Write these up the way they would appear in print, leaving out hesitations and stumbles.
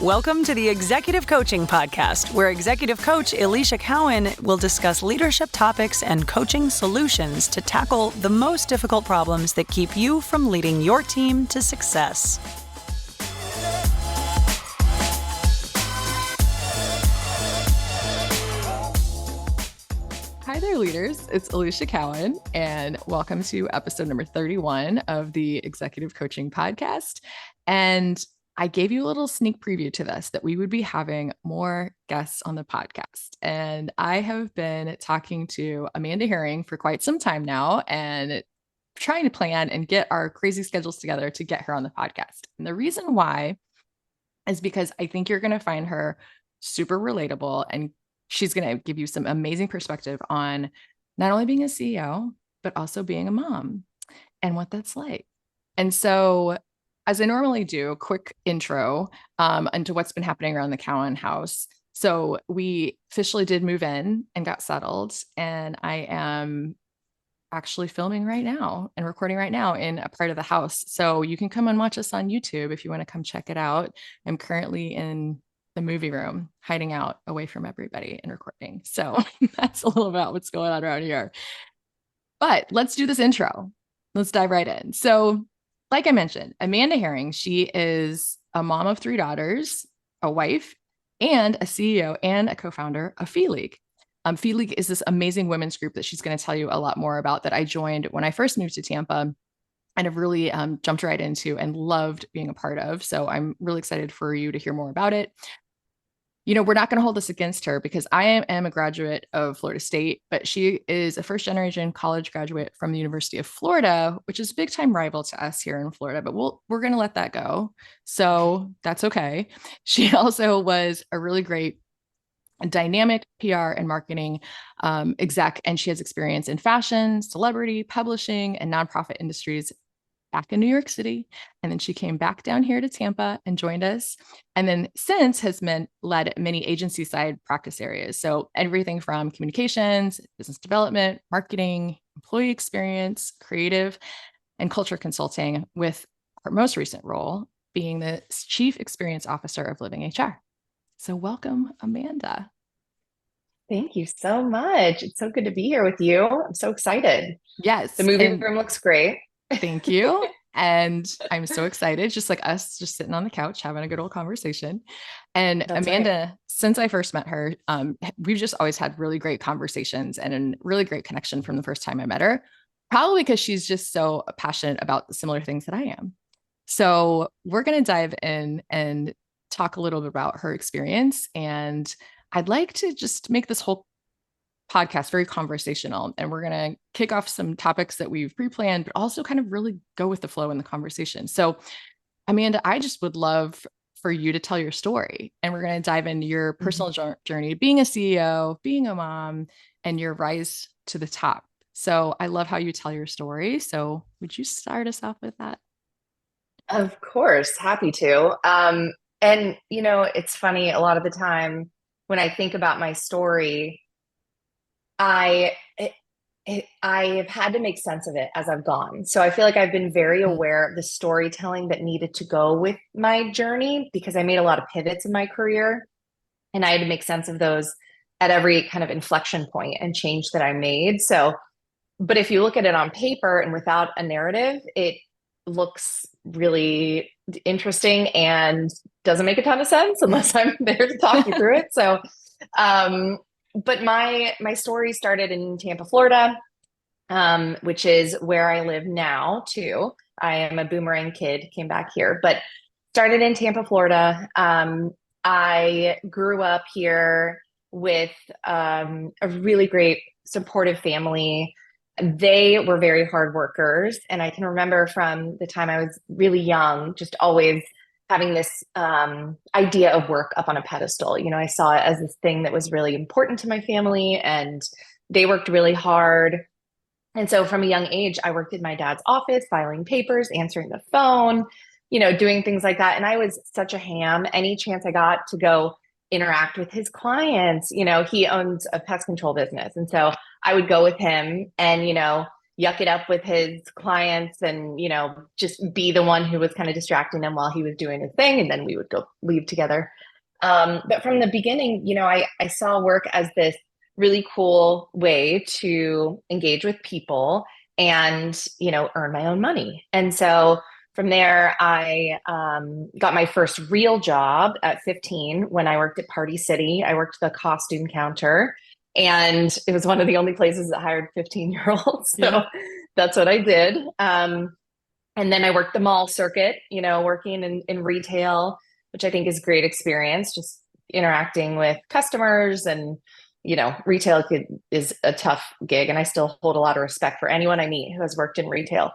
Welcome to the Executive Coaching Podcast, where Executive Coach Alicia Cowan will discuss leadership topics and coaching solutions to tackle the most difficult problems that keep you from leading your team to success. Hi there, leaders. It's Alicia Cowan, and welcome to episode number 31 of the Executive Coaching Podcast. And I gave you a little sneak preview to this, that we would be having more guests on the podcast. And I have been talking to Amanda Herring for quite some time now and trying to plan and get our crazy schedules together to get her on the podcast. And the reason why is because I think you're going to find her super relatable, and she's going to give you some amazing perspective on not only being a CEO, but also being a mom and what that's like. And so, as I normally do, a quick intro into what's been happening around the Cowan house. So we officially did move in and got settled, and I am actually filming right now and recording right now in a part of the house. So you can come and watch us on YouTube if you want to come check it out. I'm currently in the movie room, hiding out away from everybody and recording. So that's a little about what's going on around here. But let's do this intro. Let's dive right in. So, like I mentioned, Amanda Herring, she is a mom of 3 daughters, a wife, and a CEO and a co-founder of Fee League. Fee League is this amazing women's group that she's going to tell you a lot more about, that I joined when I first moved to Tampa and have really jumped right into and loved being a part of. So I'm really excited for you to hear more about it. You know, we're not going to hold this against her because I am a graduate of Florida State, but she is a first-generation college graduate from the University of Florida, which is a big-time rival to us here in Florida, but we're going to let that go. So that's okay. She also was a really great dynamic PR and marketing exec, and she has experience in fashion, celebrity, publishing, and nonprofit industries back in New York City. And then she came back down here to Tampa and joined us. And then since has led many agency side practice areas. So everything from communications, business development, marketing, employee experience, creative, and culture consulting, with her most recent role being the Chief Experience Officer of Living HR. So welcome, Amanda. Thank you so much. It's so good to be here with you. I'm so excited. Yes. The movie room looks great. Thank you. And I'm so excited, just like us, just sitting on the couch, having a good old conversation. And That's Amanda, right. Since I first met her, we've just always had really great conversations and a really great connection from the first time I met her, probably because she's just so passionate about the similar things that I am. So we're going to dive in and talk a little bit about her experience. And I'd like to just make this whole podcast very conversational, and we're going to kick off some topics that we've pre-planned, but also kind of really go with the flow in the conversation. So Amanda, I just would love for you to tell your story, and we're going to dive into your personal journey, being a CEO, being a mom, and your rise to the top. So I love how you tell your story. So would you start us off with that? Of course, happy to. And it's funny, a lot of the time when I think about my story, I've had to make sense of it as I've gone. So I feel like I've been very aware of the storytelling that needed to go with my journey, because I made a lot of pivots in my career, and I had to make sense of those at every kind of inflection point and change that I made. So, but if you look at it on paper and without a narrative, it looks really interesting and doesn't make a ton of sense unless I'm there to talk you through it. So, but my story started in Tampa, Florida, which is where I live now too. I am a boomerang kid, came back here, but started in Tampa, Florida. I grew up here with a really great supportive family. They were very hard workers. And I can remember from the time I was really young, just always having this idea of work up on a pedestal. I saw it as this thing that was really important to my family, and they worked really hard. And so from a young age, I worked in my dad's office, filing papers, answering the phone, doing things like that. And I was such a ham. Any chance I got to go interact with his clients, he owns a pest control business. And so I would go with him and, yuck it up with his clients and, just be the one who was kind of distracting him while he was doing his thing. And then we would go leave together. But from the beginning, I saw work as this really cool way to engage with people and, earn my own money. And so from there, I got my first real job at 15 when I worked at Party City. I worked the costume counter, and it was one of the only places that hired 15-year-olds. So that's what I did. And then I worked the mall circuit, working in retail, which I think is a great experience, just interacting with customers. And, retail is a tough gig. And I still hold a lot of respect for anyone I meet who has worked in retail.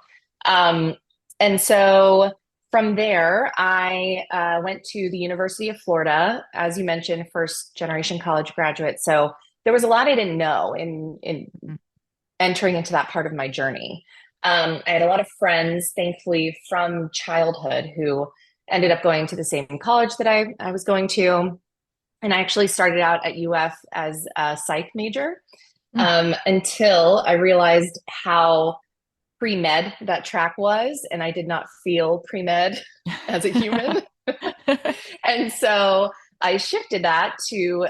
And so from there, I went to the University of Florida, as you mentioned, first generation college graduate. So there was a lot I didn't know in entering into that part of my journey. I had a lot of friends, thankfully, from childhood who ended up going to the same college that I was going to. And I actually started out at UF as a psych major until I realized how pre-med that track was. And I did not feel pre-med as a human. And so I shifted that to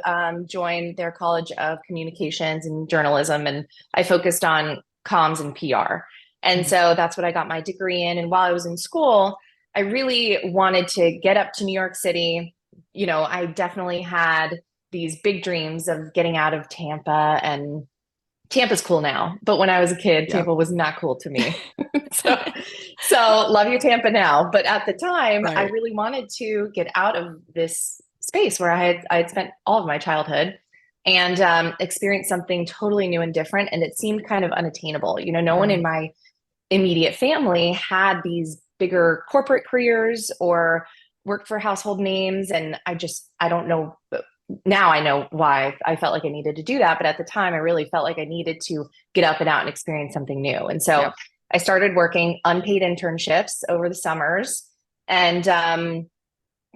join their College of Communications and Journalism. And I focused on comms and PR. And so that's what I got my degree in. And while I was in school, I really wanted to get up to New York City. I definitely had these big dreams of getting out of Tampa, and Tampa's cool now, but when I was a kid, Tampa was not cool to me. so love you, Tampa, now. But at the time, I really wanted to get out of this space where I had spent all of my childhood and experience something totally new and different. And it seemed kind of unattainable. No one in my immediate family had these bigger corporate careers or worked for household names. And I don't know. Now I know why I felt like I needed to do that. But at the time, I really felt like I needed to get up and out and experience something new. And so I started working unpaid internships over the summers and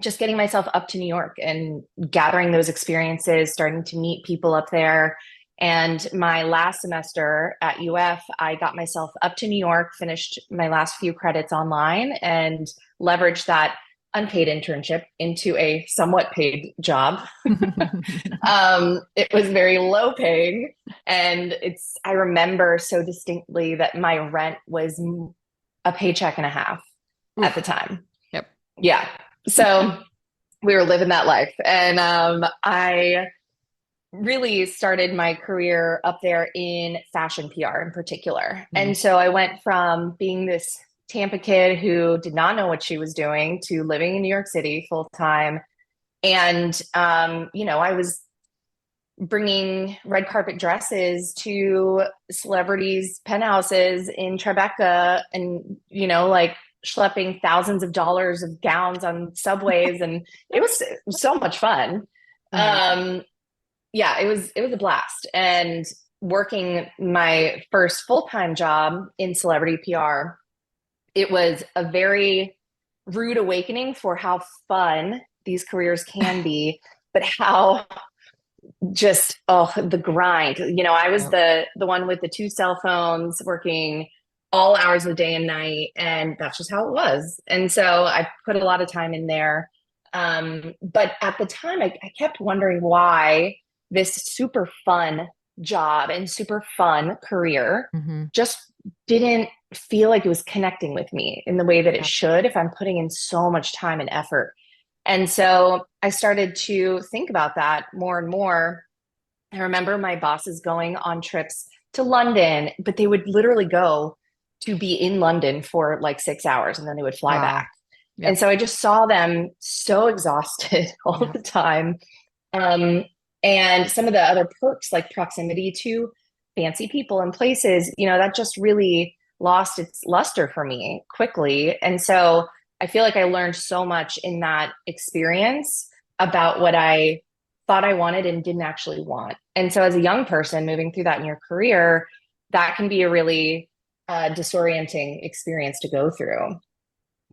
just getting myself up to New York and gathering those experiences, starting to meet people up there. And my last semester at UF, I got myself up to New York, finished my last few credits online, and leveraged that unpaid internship into a somewhat paid job. It was very low paying. And I remember so distinctly that my rent was a paycheck and a half at the time. Yep. Yeah. So we were living that life. And I really started my career up there in fashion PR in particular. And so I went from being this Tampa kid who did not know what she was doing to living in New York City full time. And, I was bringing red carpet dresses to celebrities' penthouses in Tribeca and, schlepping thousands of dollars of gowns on subways. And it was so much fun. It was a blast. And working my first full-time job in celebrity PR, it was a very rude awakening for how fun these careers can be, but how just, the grind. I was the one with the 2 cell phones working all hours of the day and night, and that's just how it was. And so I put a lot of time in there. But at the time, I kept wondering why this super fun job and super fun career just didn't feel like it was connecting with me in the way that it should if I'm putting in so much time and effort. And so I started to think about that more and more. I remember my bosses going on trips to London, but they would literally go to be in London for like 6 hours and then they would fly back. Yep. And so I just saw them so exhausted all the time. And some of the other perks like proximity to fancy people and places, that just really lost its luster for me quickly. And so I feel like I learned so much in that experience about what I thought I wanted and didn't actually want. And so as a young person moving through that in your career, that can be a really disorienting experience to go through,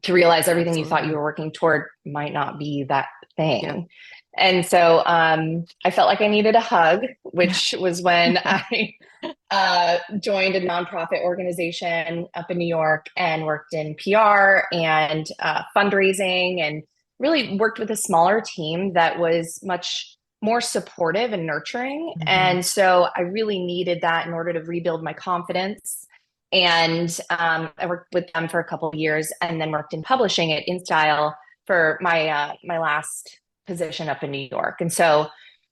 to realize everything you thought you were working toward might not be that thing. Yeah. And so I felt like I needed a hug, which was when I joined a nonprofit organization up in New York and worked in PR and fundraising, and really worked with a smaller team that was much more supportive and nurturing. Mm-hmm. And so I really needed that in order to rebuild my confidence. And I worked with them for a couple of years, and then worked in publishing at InStyle for my my last position up in New York. And so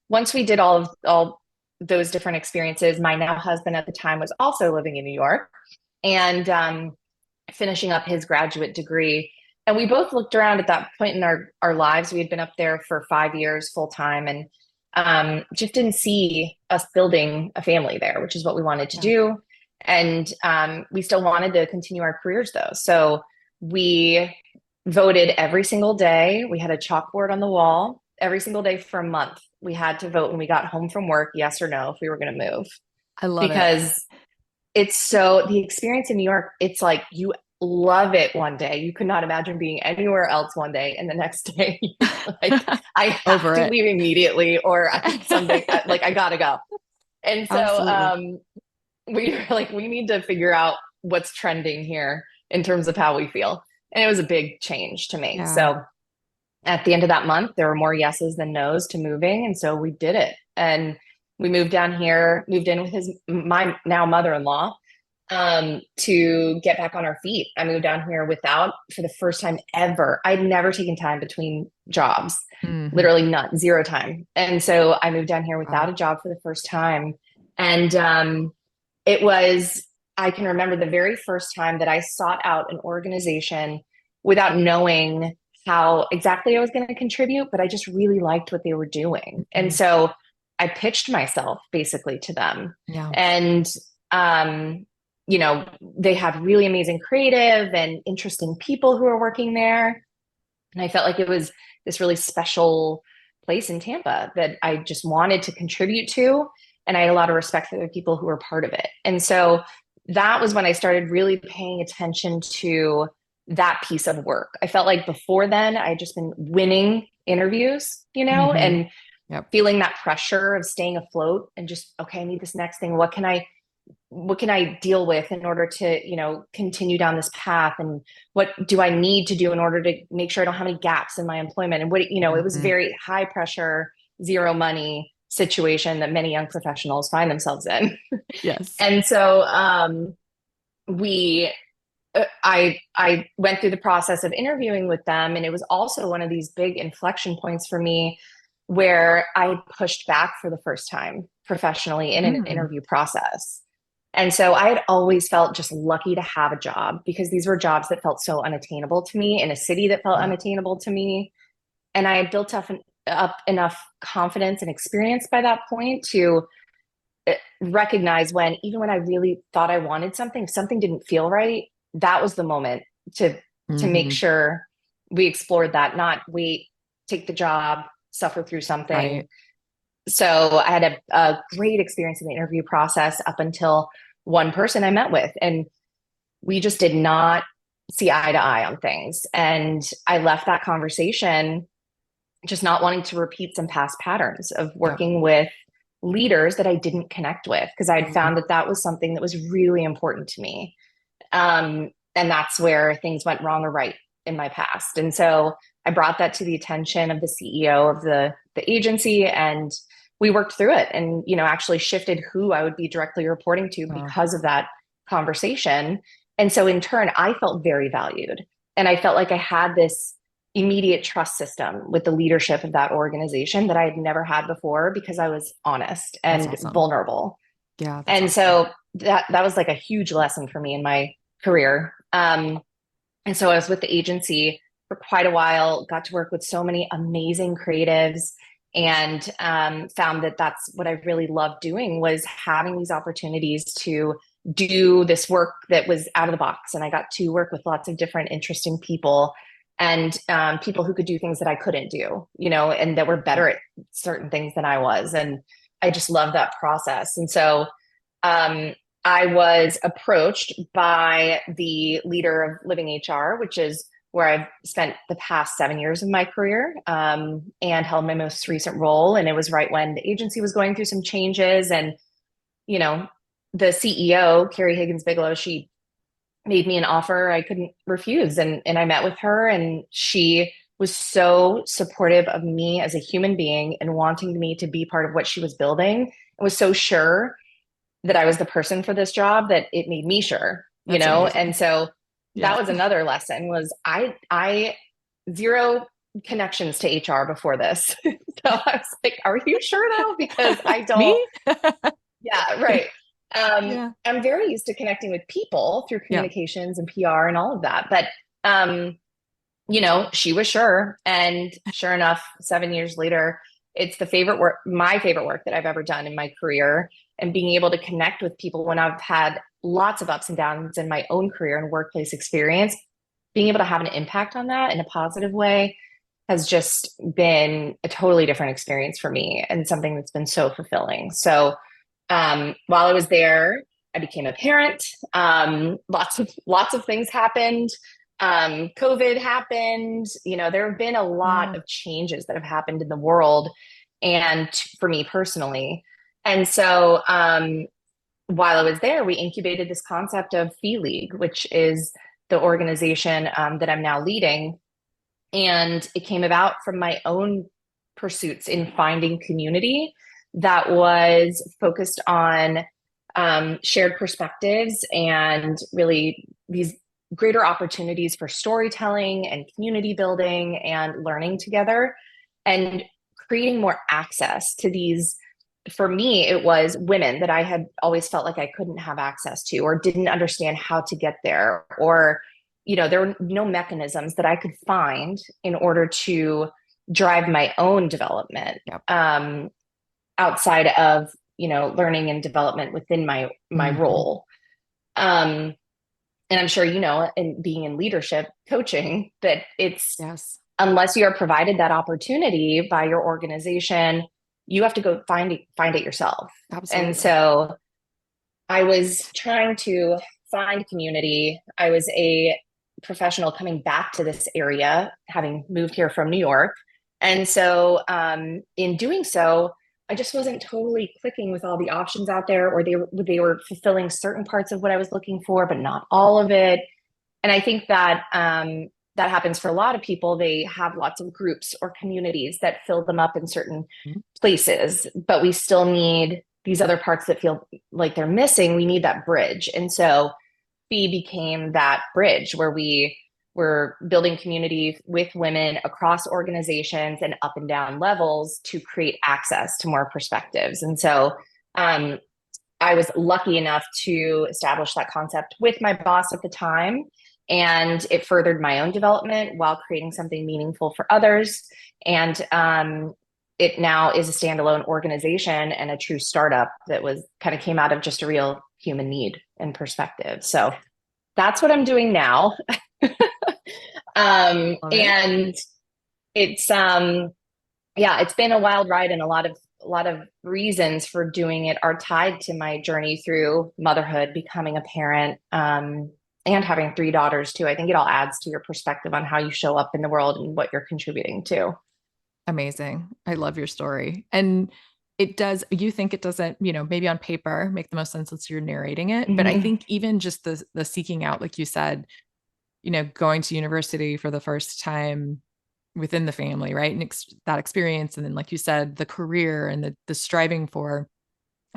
once we did all those different experiences, my now husband at the time was also living in New York and finishing up his graduate degree. And we both looked around at that point in our lives. We had been up there for 5 years full time, and just didn't see us building a family there, which is what we wanted to do. And we still wanted to continue our careers though. So we voted every single day. We had a chalkboard on the wall every single day for a month. We had to vote when we got home from work, yes or no, if we were going to move. I love because it's so, the experience in New York, it's like you love it one day. You could not imagine being anywhere else one day, and the next day, like, I have to leave immediately, or someday, like, I gotta go. And so we were like, we need to figure out what's trending here in terms of how we feel. And it was a big change to me. So at the end of that month, there were more yeses than nos to moving. And so we did it. And we moved down here, moved in with my now mother-in-law, to get back on our feet. I moved down here for the first time ever. I'd never taken time between jobs, literally none, zero time. And so I moved down here without a job for the first time. And I can remember the very first time that I sought out an organization without knowing how exactly I was going to contribute, but I just really liked what they were doing. And so I pitched myself basically to them. And, they had really amazing creative and interesting people who were working there. And I felt like it was this really special place in Tampa that I just wanted to contribute to. And I had a lot of respect for the people who were part of it. And so that was when I started really paying attention to that piece of work. I felt like before then I had just been winning interviews, and feeling that pressure of staying afloat and just, okay, I need this next thing. What can I deal with in order to, continue down this path? And what do I need to do in order to make sure I don't have any gaps in my employment? And it was very high pressure, zero money situation that many young professionals find themselves in. Yes. And so I went through the process of interviewing with them. And it was also one of these big inflection points for me where I pushed back for the first time professionally in an interview process. And so I had always felt just lucky to have a job, because these were jobs that felt so unattainable to me in a city that felt unattainable to me. And I had built up enough confidence and experience by that point to recognize even when I really thought I wanted something, if something didn't feel right, that was the moment to make sure we explored that, not wait, take the job, suffer through something. Right. So I had a great experience in the interview process up until one person I met with, and we just did not see eye to eye on things. And I left that conversation just not wanting to repeat some past patterns of working with leaders that I didn't connect with, because I had found that was something that was really important to me. And that's where things went wrong or right in my past. And so I brought that to the attention of the CEO of the agency, and we worked through it and, actually shifted who I would be directly reporting to because of that conversation. And so in turn, I felt very valued, and I felt like I had this immediate trust system with the leadership of that organization that I had never had before, because I was honest and vulnerable. Yeah. And so that was like a huge lesson for me in my career. And so I was with the agency for quite a while, got to work with so many amazing creatives, and found that that's what I really loved doing, was having these opportunities to do this work that was out of the box. And I got to work with lots of different interesting people, and people who could do things that I couldn't do, and that were better at certain things than I was. And I just loved that process. And so I was approached by the leader of Living HR, which is where I've spent the past 7 years of my career, and held my most recent role. And it was right when the agency was going through some changes, and, the CEO, Carrie Higgins Bigelow, she made me an offer I couldn't refuse. And I met with her, and she was so supportive of me as a human being and wanting me to be part of what she was building, and was so sure that I was the person for this job that it made me sure, That's amazing. And so Yeah. that was another lesson was I zero connections to HR before this. So I was like, are you sure though? Because I don't. Me? Yeah, right. Yeah. I'm very used to connecting with people through Yeah. communications and PR and all of that. But, she was sure. And sure enough, 7 years later, it's my favorite work that I've ever done in my career. And being able to connect with people when I've had lots of ups and downs in my own career and workplace experience, being able to have an impact on that in a positive way has just been a totally different experience for me and something that's been so fulfilling. So, while I was there, I became a parent. Lots of things happened. COVID happened. There have been a lot of changes that have happened in the world, and for me personally. And so, while I was there, we incubated this concept of Fee League, which is the organization that I'm now leading. And it came about from my own pursuits in finding community that was focused on shared perspectives and really these greater opportunities for storytelling and community building and learning together, and creating more access to these. For me, it was women that I had always felt like I couldn't have access to or didn't understand how to get there, or there were no mechanisms that I could find in order to drive my own development. Yep. Outside of learning and development within my role. And I'm sure in being in leadership coaching that it's unless you are provided that opportunity by your organization, you have to go find it yourself. Absolutely. And so I was trying to find community. I was a professional coming back to this area, having moved here from New York. And so in doing so, I just wasn't totally clicking with all the options out there, or they were fulfilling certain parts of what I was looking for, but not all of it. And I think that that happens for a lot of people. They have lots of groups or communities that fill them up in certain places, but we still need these other parts that feel like they're missing. We need that bridge. And so Fee became that bridge where we were building community with women across organizations and up and down levels to create access to more perspectives. And so I was lucky enough to establish that concept with my boss at the time, and it furthered my own development while creating something meaningful for others. And it now is a standalone organization and a true startup that was kind of came out of just a real human need and perspective. So that's what I'm doing now. And it's it's been a wild ride, and a lot of reasons for doing it are tied to my journey through motherhood, becoming a parent, and having 3 daughters too. I think it all adds to your perspective on how you show up in the world and what you're contributing to. Amazing. I love your story. And you think it doesn't, maybe on paper make the most sense as you're narrating it. But I think even just the seeking out, like you said, going to university for the first time within the family, right? And that experience. And then, like you said, the career and the striving for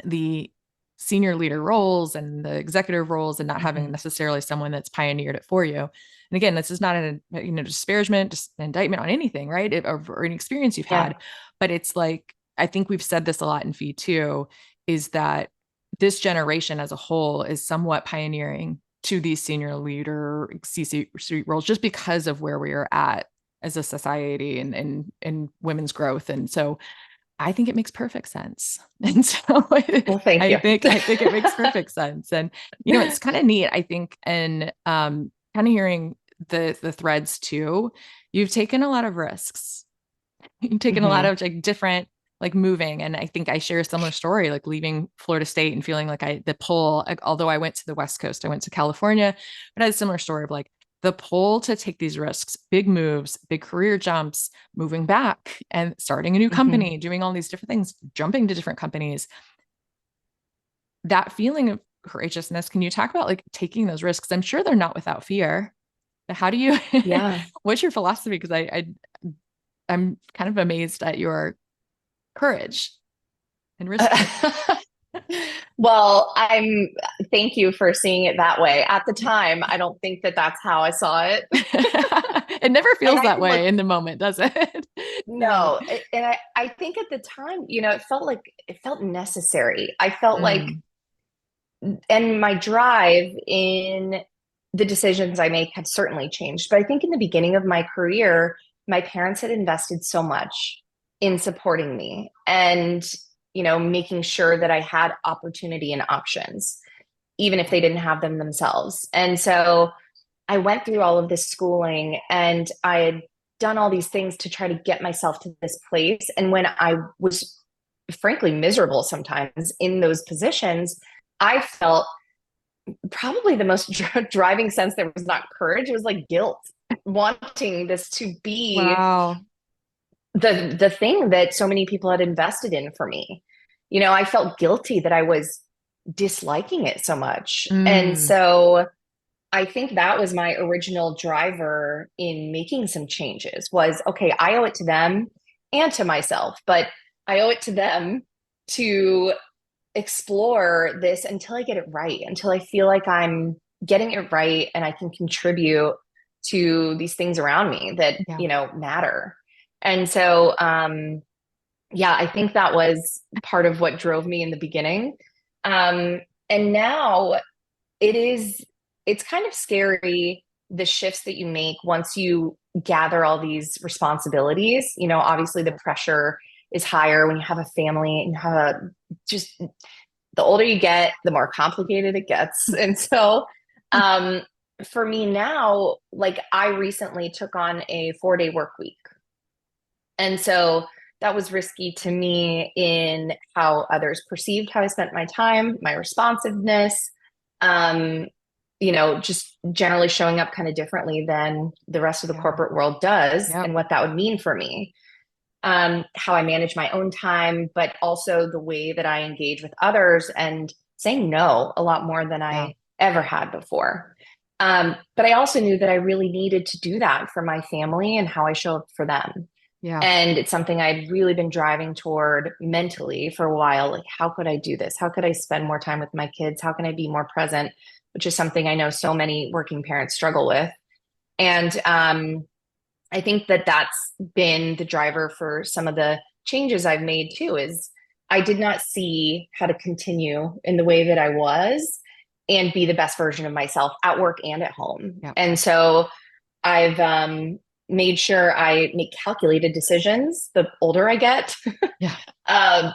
the senior leader roles and the executive roles, and not having necessarily someone that's pioneered it for you. And again, this is not a disparagement, just an indictment on anything, right? Or an experience you've had, but it's like, I think we've said this a lot in Fee too, is that this generation as a whole is somewhat pioneering to these senior leader C-suite roles just because of where we are at as a society and women's growth. And so I think it makes perfect sense. And so well, thank you. I think it makes perfect sense. And, it's kind of neat, I think, and kind of hearing the threads too, you've taken a lot of risks. You've taken a lot of different, moving. And I think I share a similar story, leaving Florida State and feeling like the pull, although I went to the West Coast, I went to California, but I had a similar story of the pull to take these risks, big moves, big career jumps, moving back and starting a new company, doing all these different things, jumping to different companies. that feeling of courageousness, can you talk about like taking those risks? I'm sure they're not without fear. But how do you, Yeah. what's your philosophy? Because I'm kind of amazed at your courage and risk. Well, thank you for seeing it that way. At the time, I don't think that that's how I saw it. It never And feels I that can look, way in the moment, does it? No. no, and I think at the time, it felt necessary. I felt like, Mm, and my drive in the decisions I make have certainly changed. But I think in the beginning of my career, my parents had invested so much in supporting me and, making sure that I had opportunity and options, even if they didn't have them themselves. And so I went through all of this schooling and I had done all these things to try to get myself to this place. And when I was frankly miserable sometimes in those positions, I felt probably the most driving sense there was not courage, it was like guilt, wanting this to be wow. the thing that so many people had invested in for me. I felt guilty that I was disliking it so much. And Mm, so I think that was my original driver in making some changes was, okay, I owe it to them and to myself, but I owe it to them to explore this until I get it right, until I feel like I'm getting it right and I can contribute to these things around me that, yeah. matter. And so, yeah, I think that was part of what drove me in the beginning. Um, and now it is, it's kind of scary the shifts that you make once you gather all these responsibilities. Obviously the pressure is higher when you have a family and you have just the older you get, the more complicated it gets. And so, um, for me now, like I recently took on a 4-day work week. And so that was risky to me in how others perceived how I spent my time, my responsiveness, um, just generally showing up kind of differently than the rest of the Yeah. corporate world does, Yep. and what that would mean for me. How I manage my own time, but also the way that I engage with others and saying no a lot more than Yeah. I ever had before. But I also knew that I really needed to do that for my family and how I show up for them. Yeah. And it's something I'd really been driving toward mentally for a while. Like, how could I do this? How could I spend more time with my kids? How can I be more present? Which is something I know so many working parents struggle with. And I think that that's been the driver for some of the changes I've made too, is I did not see how to continue in the way that I was and be the best version of myself at work and at home. Yep. And so I've made sure I make calculated decisions the older I get. Yeah. um,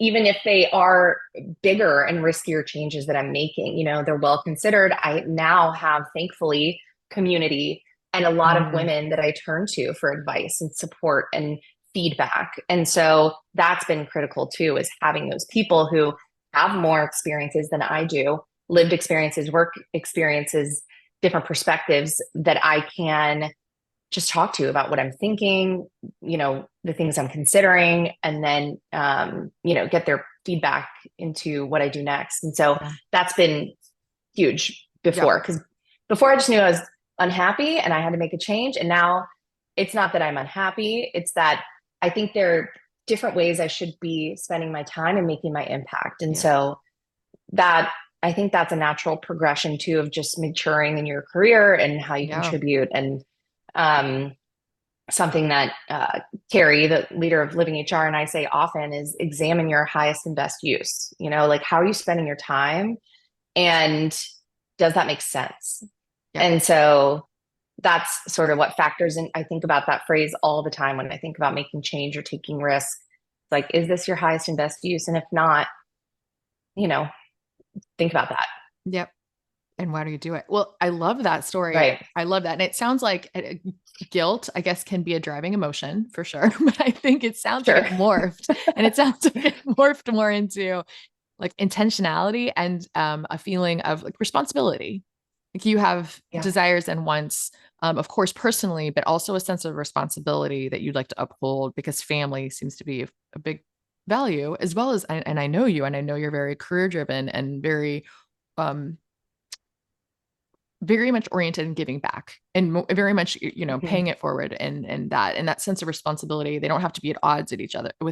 Even if they are bigger and riskier changes that I'm making, they're well considered. I now have, thankfully, community and a lot of Mm, women that I turn to for advice and support and feedback. And so that's been critical too, is having those people who have more experiences than I do, lived experiences, work experiences, different perspectives that I can just talk to about what I'm thinking, the things I'm considering, and then, get their feedback into what I do next. And so yeah. that's been huge Yep. because before I just knew I was unhappy and I had to make a change. And now it's not that I'm unhappy. It's that I think there are different ways I should be spending my time and making my impact. And Yeah. so that, I think that's a natural progression too, of just maturing in your career and how you Yeah. contribute. And um, something that Carrie, the leader of Living HR, and I say often is examine your highest and best use. Like, how are you spending your time? And does that make sense? Yep. And so that's sort of what factors in. I think about that phrase all the time when I think about making change or taking risks. Like, is this your highest and best use? And if not, you know, think about that. Yep. And why do you do it? Well, I love that story. Right. I love that. And it sounds like guilt, I guess, can be a driving emotion for sure. But I think it sounds like Sure. it morphed and it sounds like it morphed more into like intentionality and a feeling of like responsibility. Like you have Yeah. desires and wants, of course, personally, but also a sense of responsibility that you'd like to uphold because family seems to be a big value, as well as, and I know you, and I know you're very career driven and very, um, very much oriented in giving back and very much, Mhm. paying it forward, and that sense of responsibility. They don't have to be at odds with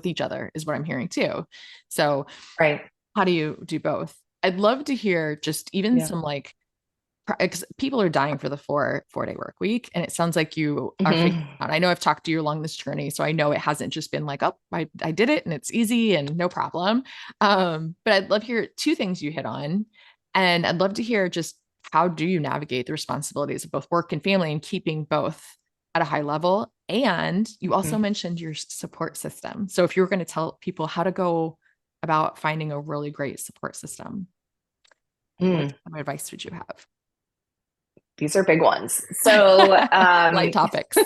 each other is what I'm hearing too. So Right. how do you do both? I'd love to hear just even Yeah. some like, because people are dying for the 4 day work week. And it sounds like you are figuring Mhm. out. I know I've talked to you along this journey, so I know it hasn't just been like, oh, I did it and it's easy and no problem. But I'd love to hear two things you hit on. And I'd love to hear just how do you navigate the responsibilities of both work and family and keeping both at a high level. And you also Mhm. mentioned your support system. So if you were going to tell people how to go about finding a really great support system, what Mm. kind of advice would you have? These are big ones. So, Light topics.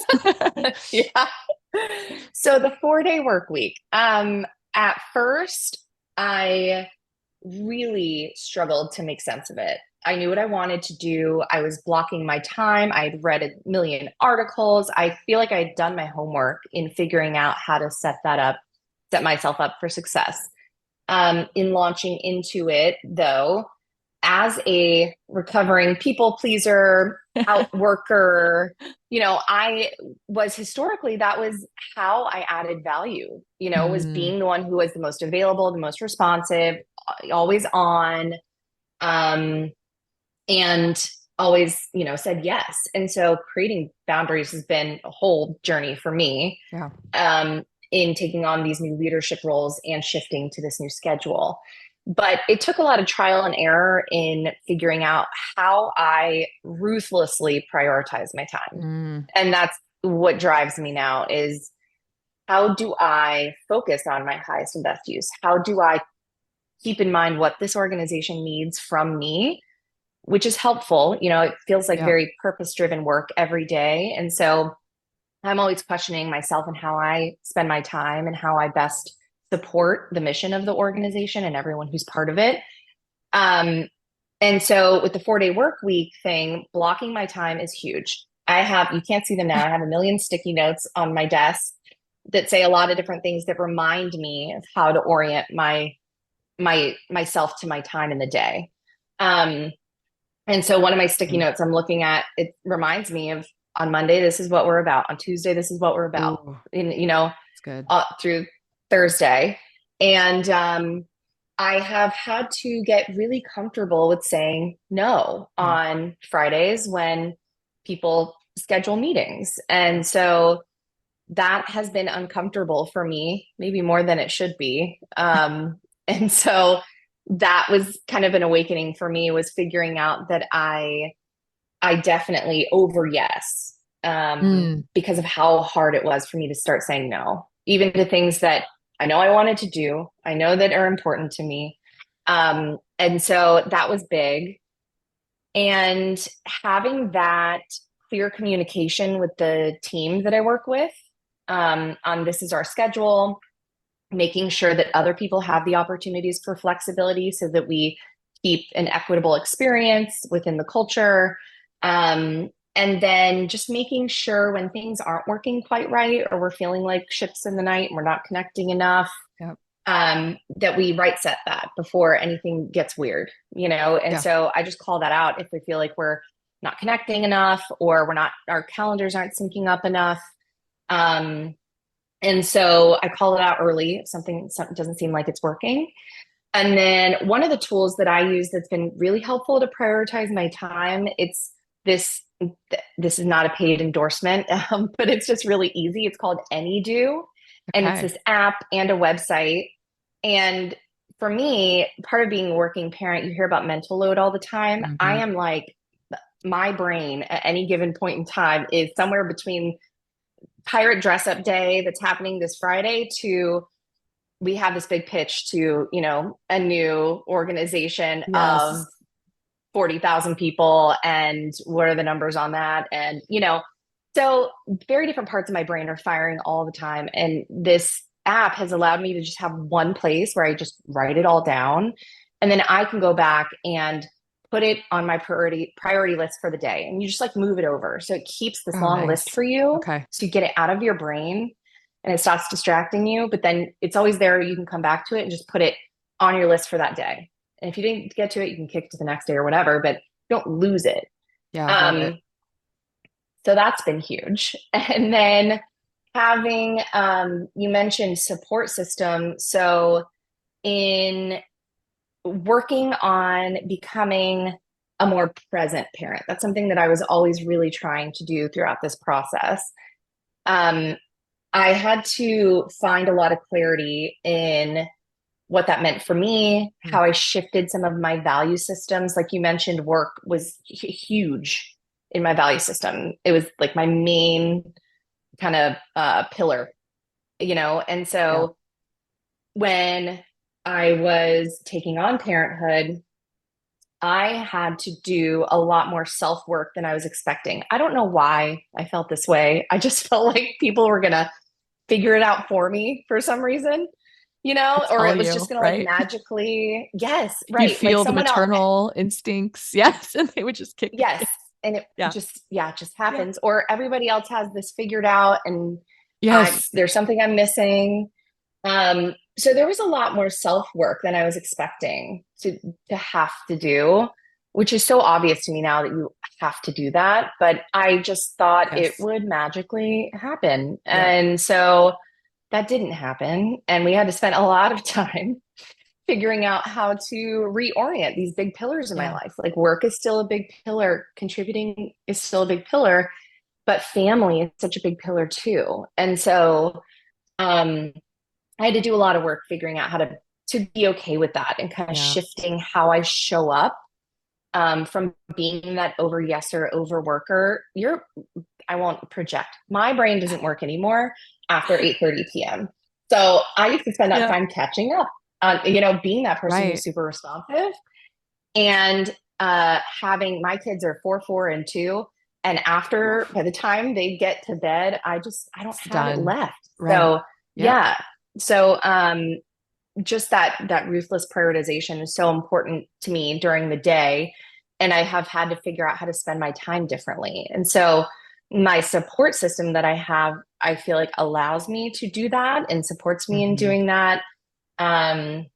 yeah. So the 4-day work week. At first, I really struggled to make sense of it. I knew what I wanted to do. I was blocking my time. I'd read a million articles. I feel like I'd done my homework in figuring out how to set myself up for success. In launching into it, though, as a recovering people pleaser, outworker, I was historically, that was how I added value, was Mm, being the one who was the most available, the most responsive, always on, um, and always, said yes. And so creating boundaries has been a whole journey for me, yeah. um, in taking on these new leadership roles and shifting to this new schedule. But it took a lot of trial and error in figuring out how I ruthlessly prioritize my time. Mm, And that's what drives me now is how do I focus on my highest and best use? How do I keep in mind what this organization needs from me, which is helpful. It feels like yeah. very purpose driven work every day. And so I'm always questioning myself and how I spend my time and how I best support the mission of the organization and everyone who's part of it. Um, and so with the 4-day work week thing, blocking my time is huge. You can't see them now. I have a million sticky notes on my desk that say a lot of different things that remind me of how to orient myself to my time in the day. Um, and so one of my sticky Mm. notes I'm looking at, it reminds me of on Monday, this is what we're about. On Tuesday, this is what we're about. Oh, And, it's good. through Thursday. And I have had to get really comfortable with saying no Yeah. on Fridays when people schedule meetings. Yeah. And so that has been uncomfortable for me, maybe more than it should be. And so that was kind of an awakening for me, was figuring out that I definitely over yes, Mm, because of how hard it was for me to start saying no, even to things that I know I wanted to do, I know that are important to me. And so that was big. And having that clear communication with the team that I work with, on this is our schedule, making sure that other people have the opportunities for flexibility so that we keep an equitable experience within the culture. And then just making sure when things aren't working quite right or we're feeling like ships in the night and we're not connecting enough, yep. that we right set that before anything gets weird, And Yeah. so I just call that out if we feel like we're not connecting enough or our calendars aren't syncing up enough. Um, and so I call it out early if something doesn't seem like it's working. And then one of the tools that I use that's been really helpful to prioritize my time, it's this this is not a paid endorsement, but it's just really easy. It's called AnyDo, and it's Okay. this app and a website. And for me, part of being a working parent, you hear about mental load all the time. I Hmm. am like, my brain at any given point in time is somewhere between pirate dress up day that's happening this Friday to we have this big pitch to, a new organization of Yes. 40,000 people and what are the numbers on that? And, so very different parts of my brain are firing all the time. And this app has allowed me to just have one place where I just write it all down. And then I can go back and put it on my priority list for the day. And you just like move it over. So it keeps this Oh, long list nice. for you. Okay. So you get it out of your brain. and it stops distracting you, but then it's always there. You can come back to it and just put it on your list for that day. And if you didn't get to it, you can kick to the next day or whatever, but don't lose it. Yeah. Love it. So that's been huge. And then having, you mentioned support system. So in working on becoming a more present parent, that's something that I was always really trying to do throughout this process. I had to find a lot of clarity in what that meant for me, how I shifted some of my value systems. Like you mentioned, work was huge in my value system. It was like my main kind of pillar, and so when I was taking on parenthood, I had to do a lot more self-work than I was expecting. I don't know why I felt this way. I just felt like people were going to figure it out for me for some reason, or it was just going to like magically, yes, right. You feel like the maternal instincts. Yes. And they would just kick. Yes. And it just happens. Or everybody else has this figured out and there's something I'm missing. So there was a lot more self-work than I was expecting to have to do, which is so obvious to me now that you have to do that. But I just thought it would magically happen. And so that didn't happen. And we had to spend a lot of time figuring out how to reorient these big pillars in my life. Like work is still a big pillar, contributing is still a big pillar, but family is such a big pillar too. And so I had to do a lot of work figuring out how to be okay with that and kind of shifting how I show up, from being that over yeser, over worker. I won't project. My brain doesn't work anymore after 8:30 p.m. So I used to spend that time catching up on, being that person who's super responsive, and having my kids are 4, 4, and 2. And by the time they get to bed, I don't have it left. So So just that ruthless prioritization is so important to me during the day. And I have had to figure out how to spend my time differently. And so my support system that I have, I feel like allows me to do that and supports me in doing that. And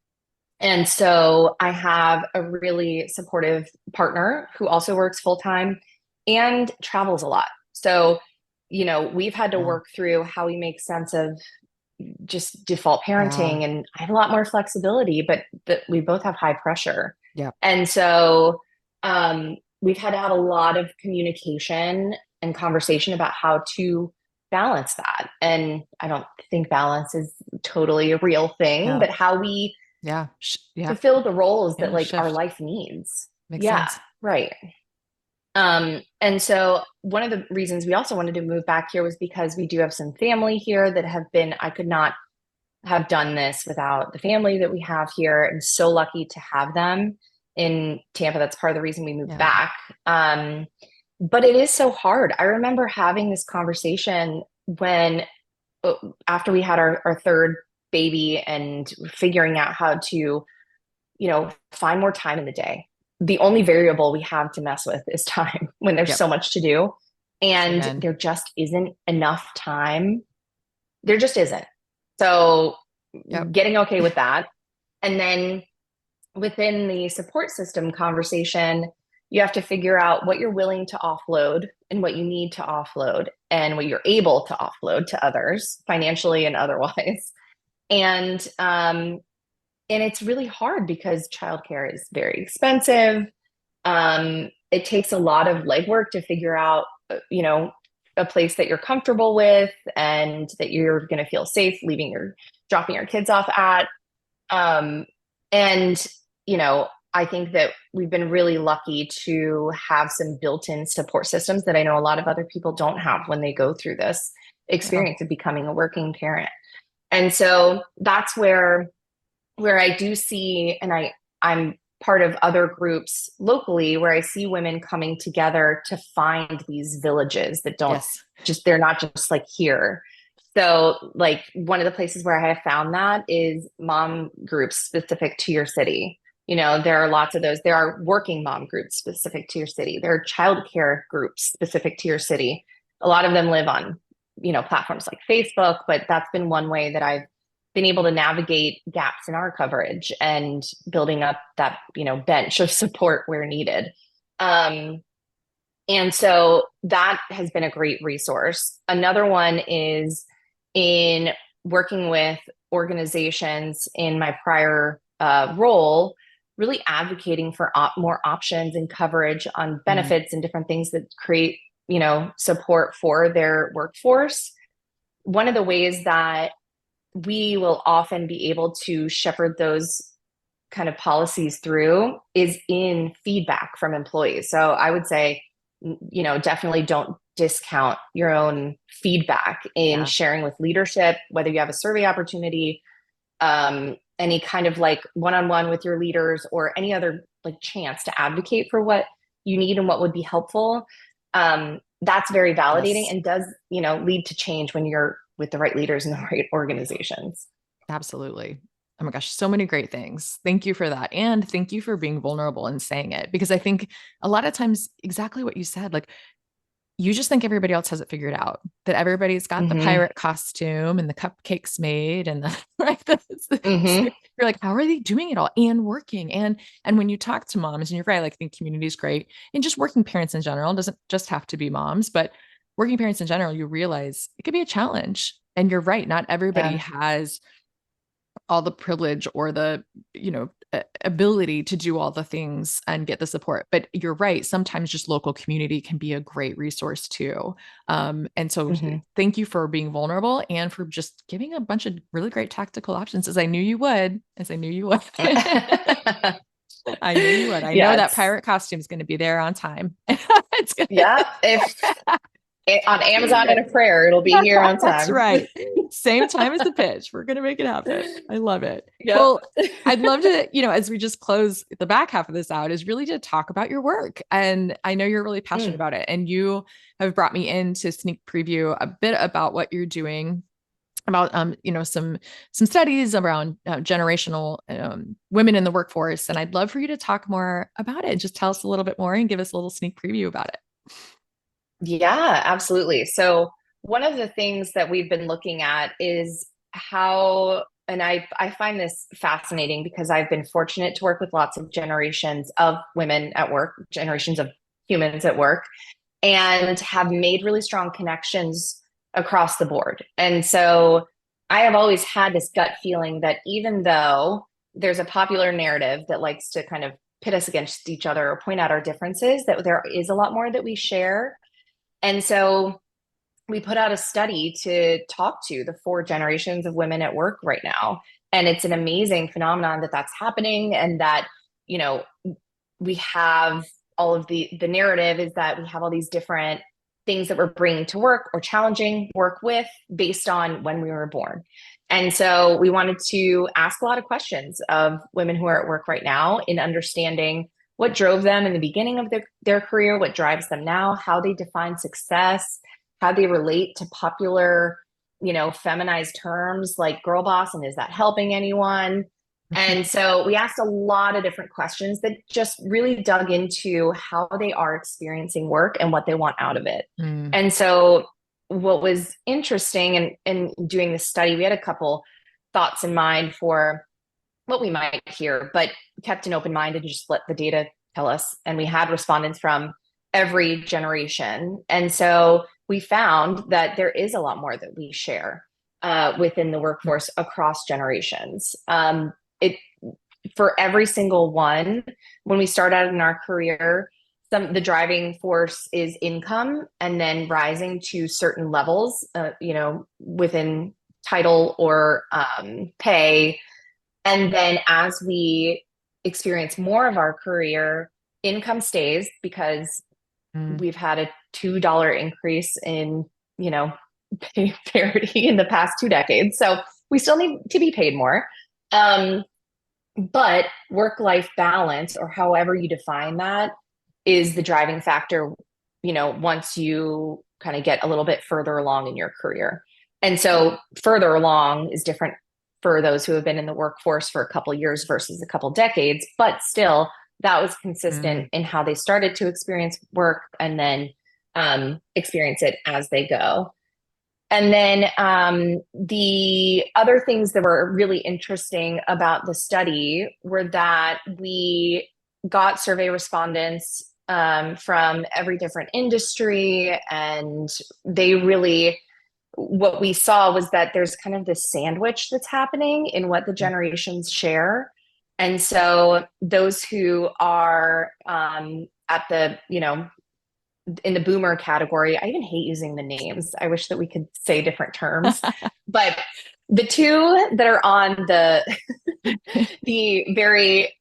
so I have a really supportive partner who also works full-time and travels a lot. So, we've had to work through how we make sense of just default parenting, and I have a lot more flexibility, but we both have high pressure. And so we've had to have a lot of communication and conversation about how to balance that. And I don't think balance is totally a real thing, but how we fulfill the roles that like our life needs. Makes sense. Right. And so one of the reasons we also wanted to move back here was because we do have some family here that I could not have done this without the family that we have here, and so lucky to have them in Tampa. That's part of the reason we moved back. But it is so hard. I remember having this conversation after we had our third baby and figuring out how to, find more time in the day. The only variable we have to mess with is time when there's so much to do. And there just isn't enough time. There just isn't. So getting okay with that. And then within the support system conversation, you have to figure out what you're willing to offload and what you need to offload and what you're able to offload to others financially and otherwise. And it's really hard because childcare is very expensive. It takes a lot of legwork to figure out, a place that you're comfortable with and that you're going to feel safe dropping your kids off at. And, I think that we've been really lucky to have some built-in support systems that I know a lot of other people don't have when they go through this experience of becoming a working parent. And so that's where I do see, and I'm part of other groups locally where I see women coming together to find these villages that don't they're not just like here. So like one of the places where I have found that is mom groups specific to your city. There are lots of those. There are working mom groups specific to your city. There are childcare groups specific to your city. A lot of them live on platforms like Facebook, but that's been one way that I've been able to navigate gaps in our coverage and building up that, bench of support where needed. And so that has been a great resource. Another one is in working with organizations in my prior role, really advocating for more options and coverage on benefits and different things that create, support for their workforce. One of the ways that we will often be able to shepherd those kind of policies through is in feedback from employees. So I would say, definitely don't discount your own feedback in sharing with leadership, whether you have a survey opportunity, any kind of like one-on-one with your leaders, or any other like chance to advocate for what you need and what would be helpful. That's very validating and does, lead to change when you're with the right leaders in the right organizations. Absolutely. Oh my gosh, so many great things. Thank you for that. And thank you for being vulnerable and saying it, because I think a lot of times exactly what you said, like you just think everybody else has it figured out, that everybody's got the pirate costume and the cupcakes made and the right. You're like, how are they doing it all and working? And when you talk to moms, and you're right, like I think community is great, and just working parents in general doesn't just have to be moms, but working parents in general, you realize it could be a challenge. And you're right, not everybody has all the privilege or the, ability to do all the things and get the support. But you're right. Sometimes just local community can be a great resource too. And so thank you for being vulnerable and for just giving a bunch of really great tactical options, as I knew you would, I knew you would. I knew you would. I know that pirate costume is going to be there on time. It's gonna... on Amazon and a prayer, it'll be here on time. That's right. Same time as the pitch. We're going to make it happen. I love it. Yep. Well, I'd love to, as we just close the back half of this out, is really to talk about your work. And I know you're really passionate about it. And you have brought me in to sneak preview a bit about what you're doing about, some studies around generational women in the workforce. And I'd love for you to talk more about it. Just tell us a little bit more and give us a little sneak preview about it. Yeah, absolutely. So one of the things that we've been looking at is how, and I find this fascinating because I've been fortunate to work with lots of generations of women at work, generations of humans at work, and have made really strong connections across the board. And so I have always had this gut feeling that even though there's a popular narrative that likes to kind of pit us against each other or point out our differences, that there is a lot more that we share. And so we put out a study to talk to the 4 generations of women at work right now. And it's an amazing phenomenon that that's happening. And that, we have all of the narrative is that we have all these different things that we're bringing to work or challenging work with based on when we were born. And so we wanted to ask a lot of questions of women who are at work right now in understanding what drove them in the beginning of their career, what drives them now, how they define success, how they relate to popular, feminized terms like girl boss, and is that helping anyone? And so we asked a lot of different questions that just really dug into how they are experiencing work and what they want out of it. And so what was interesting in doing this study, we had a couple thoughts in mind for what we might hear, but kept an open mind and just let the data tell us. And we had respondents from every generation. And so we found that there is a lot more that we share within the workforce across generations. For every single one, when we start out in our career, the driving force is income, and then rising to certain levels, within title or pay. And then as we experience more of our career, income stays because we've had a $2 increase in, pay parity in the past 2 decades. So we still need to be paid more. But work-life balance, or however you define that, is the driving factor, once you kind of get a little bit further along in your career. And so further along is different for those who have been in the workforce for a couple of years versus a couple of decades, but still that was consistent in how they started to experience work and then experience it as they go. And then the other things that were really interesting about the study were that we got survey respondents from every different industry, and they really, what we saw was that there's kind of this sandwich that's happening in what the generations share. And so those who are at the, in the boomer category, I even hate using the names. I wish that we could say different terms. But the two that are on the very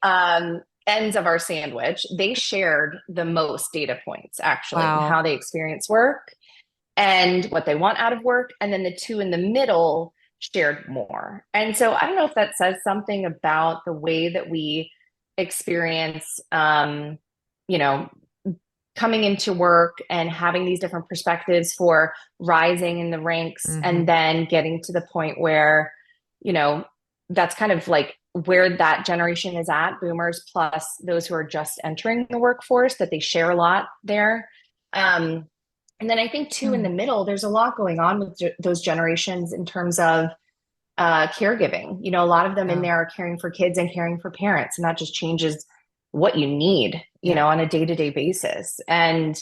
ends of our sandwich, they shared the most data points actually, and Wow. how they experience work and what they want out of work. And then the two in the middle shared more. And so I don't know if that says something about the way that we experience, you know, coming into work and having these different perspectives for rising in the ranks, and then getting to the point where, that's kind of like where that generation is at, boomers plus those who are just entering the workforce, that they share a lot there. And then I think too, in the middle, there's a lot going on with those generations in terms of caregiving. A lot of them in there are caring for kids and caring for parents, and that just changes what you need, on a day-to-day basis. And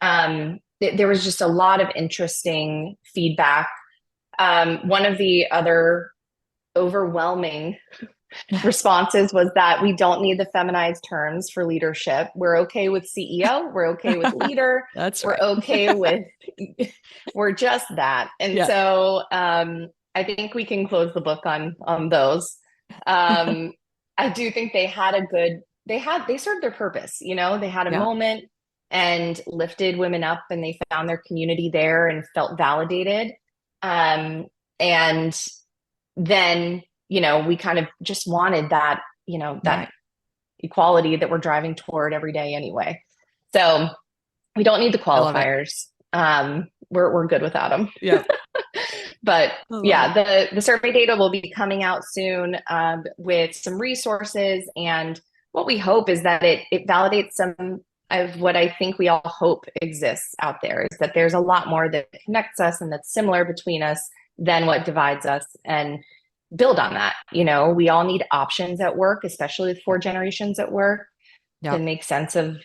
there was just a lot of interesting feedback. One of the other overwhelming responses was that we don't need the feminized terms for leadership. We're okay with CEO. We're okay with leader. That's we're right. okay with, we're just that. And so I think we can close the book on those. I do think they had they served their purpose. They had a moment and lifted women up, and they found their community there and felt validated. And then, we kind of just wanted that, that equality that we're driving toward every day anyway. So we don't need the qualifiers. We're good without them. Yeah. But yeah, the survey data will be coming out soon with some resources. And what we hope is that it validates some of what I think we all hope exists out there, is that there's a lot more that connects us and that's similar between us than what divides us, and build on that. We all need options at work, especially with 4 generations at work, to make sense of,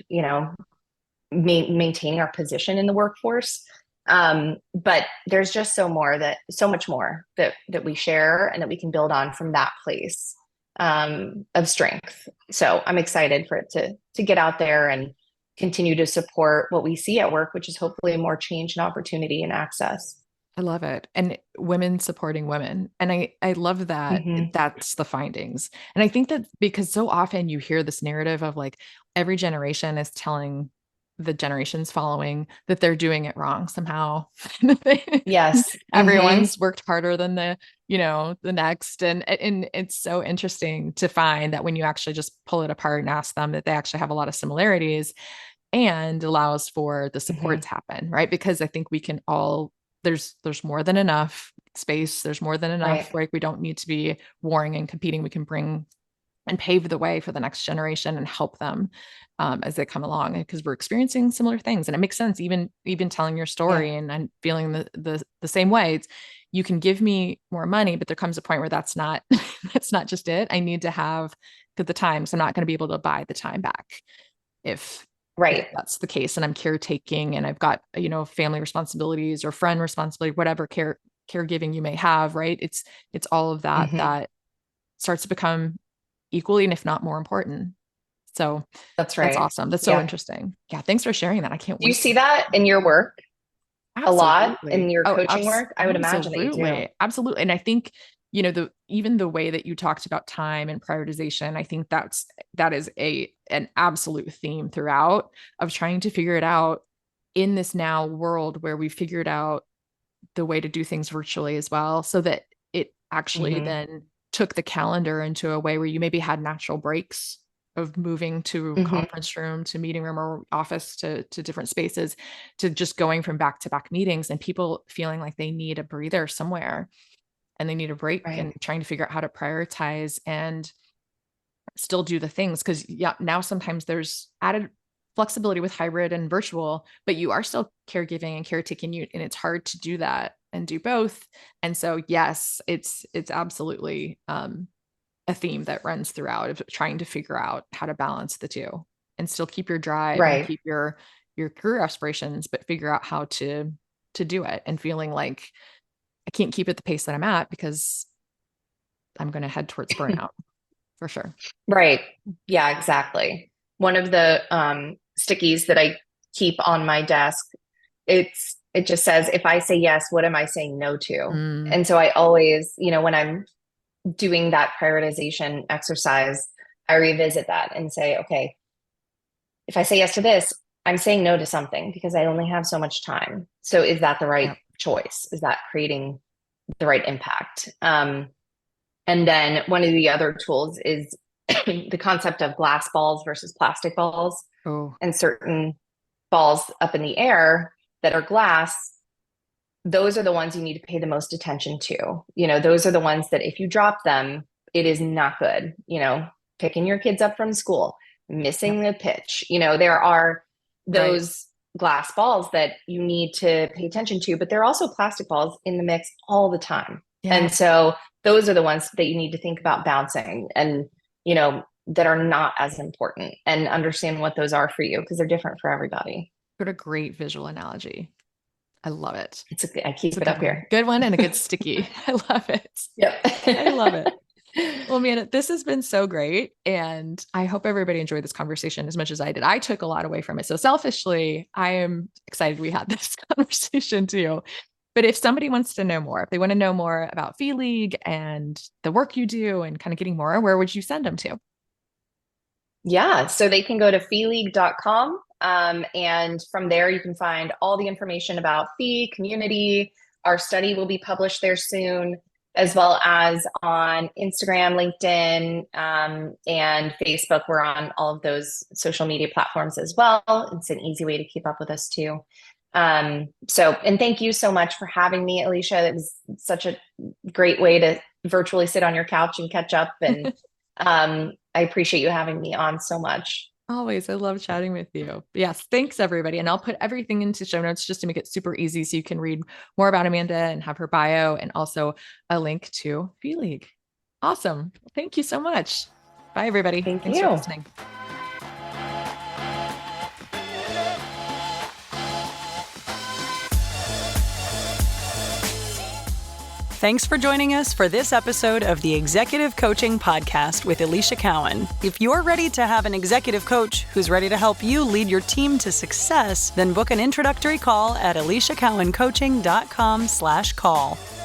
maintaining our position in the workforce. But there's just so much more that we share and that we can build on from that place of strength. So I'm excited for it to get out there and continue to support what we see at work, which is hopefully more change and opportunity and access. I love it. And women supporting women. And I love that that's the findings. And I think that because so often you hear this narrative of like every generation is telling the generations following that they're doing it wrong somehow. Yes. Everyone's worked harder than the next. And it's so interesting to find that when you actually just pull it apart and ask them, that they actually have a lot of similarities, and allows for the support to happen, right? Because I think we can all, there's more than enough space. There's more than enough. Like, we don't need to be warring and competing. We can bring and pave the way for the next generation and help them as they come along, because we're experiencing similar things. And it makes sense, even telling your story and I'm feeling the same way. It's, you can give me more money, but there comes a point where that's not just it. I need to have the time. So I'm not going to be able to buy the time back if that's the case. And I'm caretaking, and I've got, family responsibilities or friend responsibility, whatever caregiving you may have, right? It's all of that that starts to become equally, and if not more important. So that's right. That's awesome. That's so interesting. Yeah. Thanks for sharing that. I can't wait. Do you see that in your work? Absolutely. A lot in your coaching work? I would imagine that you do. Absolutely. And I think, even the way that you talked about time and prioritization, I think that is an absolute theme throughout, of trying to figure it out in this now world where we figured out the way to do things virtually as well, so that it actually then took the calendar into a way where you maybe had natural breaks of moving to conference room, to meeting room, or office, to different spaces, to just going from back-to-back meetings, and people feeling like they need a breather somewhere and they need a break, and trying to figure out how to prioritize and still do the things. Cause now sometimes there's added flexibility with hybrid and virtual, but you are still caregiving and caretaking, and it's hard to do that and do both. And so, yes, it's absolutely a theme that runs throughout of trying to figure out how to balance the two and still keep your drive and keep your career aspirations, but figure out how to do it, and feeling like I can't keep at the pace that I'm at because I'm going to head towards burnout for sure. Right. Yeah, exactly. One of the stickies that I keep on my desk, it just says, if I say yes, what am I saying no to? And so I always, when I'm doing that prioritization exercise, I revisit that and say, okay, if I say yes to this, I'm saying no to something because I only have so much time. So is that the right choice? Is that creating the right impact? And then one of the other tools is the concept of glass balls versus plastic balls. And certain balls up in the air that are glass, those are the ones you need to pay the most attention to. Those are the ones that if you drop them, it is not good. Picking your kids up from school, missing the pitch. There are those glass balls that you need to pay attention to, but there are also plastic balls in the mix all the time. And so those are the ones that you need to think about bouncing and, that are not as important, and understand what those are for you, because they're different for everybody. What a great visual analogy. I love it. I keep it up here. Good one and a good sticky. I love it. Yep. I love it. Well, man, this has been so great. And I hope everybody enjoyed this conversation as much as I did. I took a lot away from it. So selfishly, I am excited we had this conversation too. But if somebody wants to know more, if they want to know more about Fee League and the work you do and kind of getting more, where would you send them to? Yeah, so they can go to feeleague.com. And from there, you can find all the information about Fee, community. Our study will be published there soon, as well as on Instagram, LinkedIn, and Facebook. We're on all of those social media platforms as well. It's an easy way to keep up with us too. And thank you so much for having me, Alicia. It was such a great way to virtually sit on your couch and catch up. And I appreciate you having me on so much. Always. I love chatting with you. Yes. Thanks, everybody. And I'll put everything into show notes just to make it super easy so you can read more about Amanda and have her bio, and also a link to Fee League. Awesome. Thank you so much. Bye, everybody. Thanks for listening. Thanks for joining us for this episode of the Executive Coaching Podcast with Alicia Cowan. If you're ready to have an executive coach who's ready to help you lead your team to success, then book an introductory call at aliciacowancoaching.com/call.